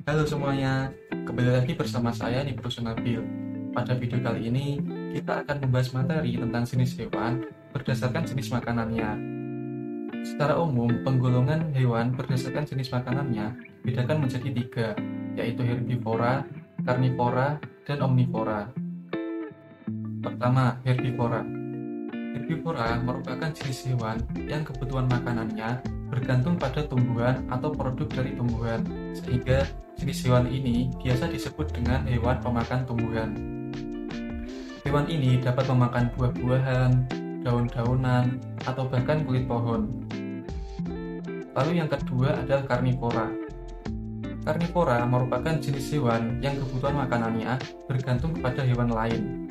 Halo semuanya, kembali lagi bersama saya Nibrusu Nabil. Pada video kali ini, kita akan membahas materi tentang jenis hewan berdasarkan jenis makanannya. Secara umum, penggolongan hewan berdasarkan jenis makanannya dibedakan menjadi tiga, yaitu herbivora, karnivora, dan omnivora. Pertama, herbivora. Herbivora merupakan jenis hewan yang kebutuhan makanannya bergantung pada tumbuhan atau produk dari tumbuhan, sehingga jenis hewan ini biasa disebut dengan hewan pemakan tumbuhan. Hewan ini dapat memakan buah-buahan, daun-daunan, atau bahkan kulit pohon. Lalu yang kedua adalah karnivora. Karnivora merupakan jenis hewan yang kebutuhan makanannya bergantung kepada hewan lain.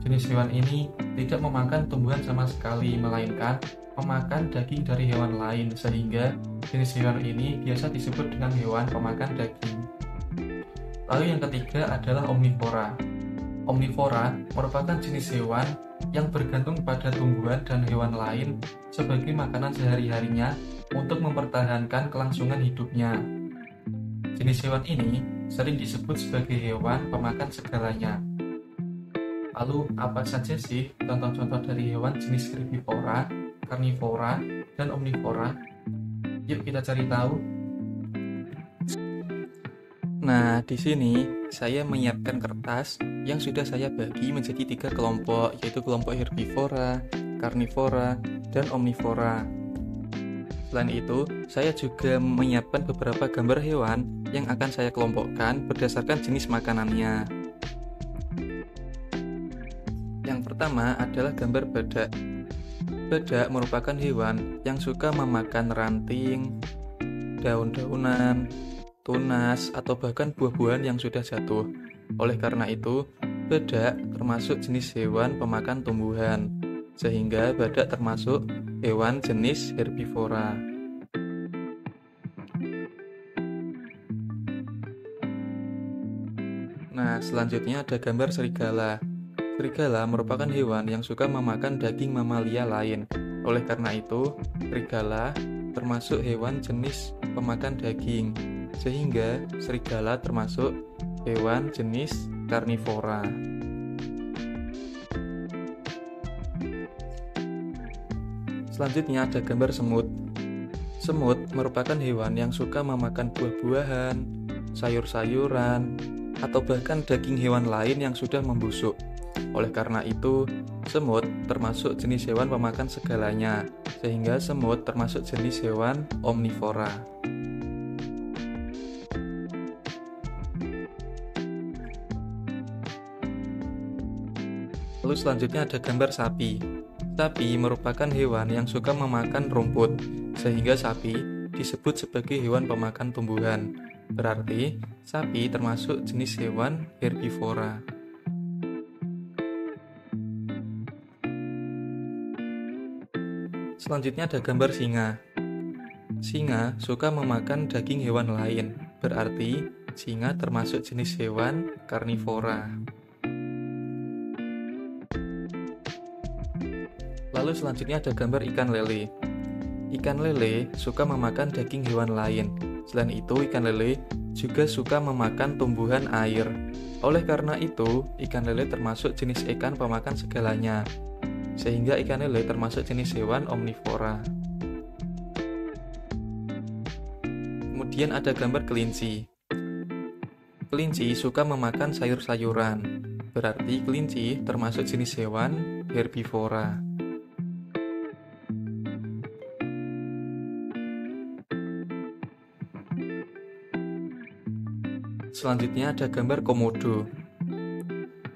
Jenis hewan ini tidak memakan tumbuhan sama sekali, melainkan memakan daging dari hewan lain, sehingga jenis hewan ini biasa disebut dengan hewan pemakan daging. Lalu yang ketiga adalah omnivora. Omnivora merupakan jenis hewan yang bergantung pada tumbuhan dan hewan lain sebagai makanan sehari-harinya untuk mempertahankan kelangsungan hidupnya. Jenis hewan ini sering disebut sebagai hewan pemakan segalanya. Lalu, apa saja sih contoh-contoh dari hewan jenis herbivora, karnivora, dan omnivora? Yuk kita cari tahu. Nah, di sini saya menyiapkan kertas yang sudah saya bagi menjadi tiga kelompok, yaitu kelompok herbivora, karnivora, dan omnivora. Selain itu, saya juga menyiapkan beberapa gambar hewan yang akan saya kelompokkan berdasarkan jenis makanannya. Yang pertama adalah gambar badak. Badak merupakan hewan yang suka memakan ranting, daun-daunan, tunas, atau bahkan buah-buahan yang sudah jatuh. Oleh karena itu, badak termasuk jenis hewan pemakan tumbuhan, sehingga badak termasuk hewan jenis herbivora. Nah, selanjutnya ada gambar serigala. Serigala merupakan hewan yang suka memakan daging mamalia lain. Oleh karena itu, serigala termasuk hewan jenis pemakan daging, sehingga serigala termasuk hewan jenis karnivora. Selanjutnya ada gambar semut. Semut merupakan hewan yang suka memakan buah-buahan, sayur-sayuran, atau bahkan daging hewan lain yang sudah membusuk. Oleh karena itu, semut termasuk jenis hewan pemakan segalanya, sehingga semut termasuk jenis hewan omnivora. Lalu selanjutnya ada gambar sapi. Sapi merupakan hewan yang suka memakan rumput, sehingga sapi disebut sebagai hewan pemakan tumbuhan. Berarti, sapi termasuk jenis hewan herbivora. Selanjutnya ada gambar singa. Singa suka memakan daging hewan lain, berarti singa termasuk jenis hewan karnivora. Lalu selanjutnya ada gambar ikan lele. Ikan lele suka memakan daging hewan lain. Selain itu, ikan lele juga suka memakan tumbuhan air. Oleh karena itu, ikan lele termasuk jenis ikan pemakan segalanya, sehingga ikan lele termasuk jenis hewan omnivora. Kemudian ada gambar kelinci. Kelinci suka memakan sayur-sayuran, berarti kelinci termasuk jenis hewan herbivora. Selanjutnya ada gambar komodo.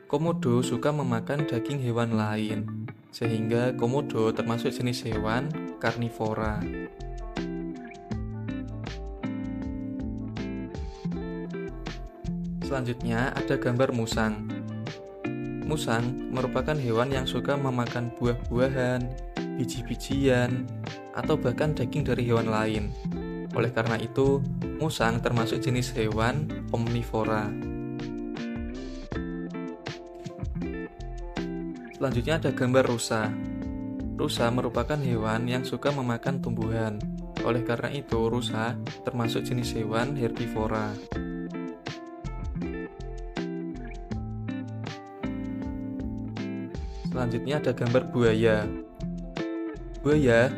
Komodo suka memakan daging hewan lain, sehingga komodo termasuk jenis hewan karnivora. Selanjutnya ada gambar musang. Musang merupakan hewan yang suka memakan buah-buahan, biji-bijian, atau bahkan daging dari hewan lain. Oleh karena itu, musang termasuk jenis hewan omnivora. Selanjutnya ada gambar rusa. Rusa merupakan hewan yang suka memakan tumbuhan. Oleh karena itu, rusa termasuk jenis hewan herbivora. Selanjutnya ada gambar buaya. Buaya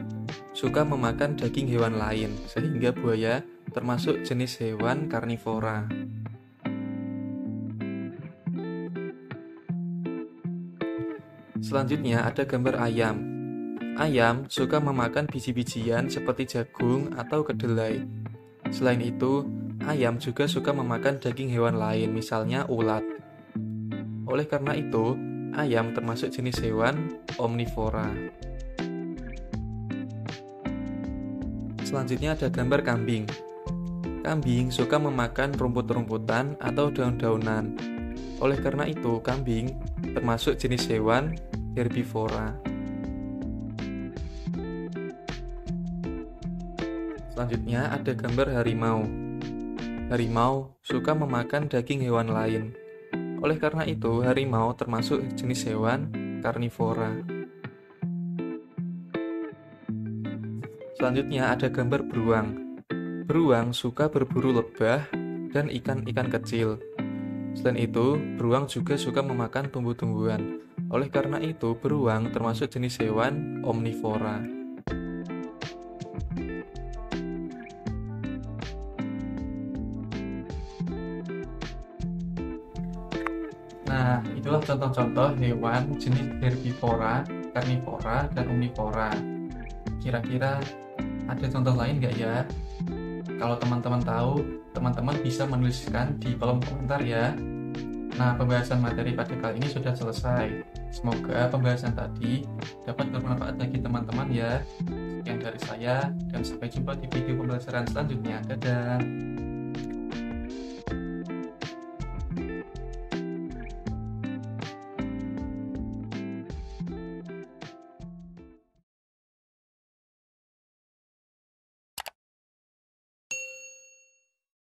suka memakan daging hewan lain, sehingga buaya termasuk jenis hewan karnivora. Selanjutnya ada gambar ayam. Ayam suka memakan biji-bijian seperti jagung atau kedelai. Selain itu, ayam juga suka memakan daging hewan lain, misalnya ulat. Oleh karena itu, ayam termasuk jenis hewan omnivora. Selanjutnya ada gambar kambing. Kambing suka memakan rumput-rumputan atau daun-daunan. Oleh karena itu, kambing termasuk jenis hewan herbivora. Selanjutnya ada gambar harimau. Harimau suka memakan daging hewan lain. Oleh karena itu, harimau termasuk jenis hewan karnivora. Selanjutnya ada gambar beruang. Beruang suka berburu lebah dan ikan-ikan kecil. Selain itu, beruang juga suka memakan tumbuh-tumbuhan. Oleh karena itu, beruang termasuk jenis hewan omnivora. Nah, itulah contoh-contoh hewan jenis herbivora, karnivora, dan omnivora. Kira-kira ada contoh lain nggak ya? Kalau teman-teman tahu, teman-teman bisa menuliskan di kolom komentar ya. Nah, pembahasan materi pada kali ini sudah selesai. Semoga pembahasan tadi dapat bermanfaat bagi teman-teman ya. Sekian dari saya, dan sampai jumpa di video pembelajaran selanjutnya. Dadah!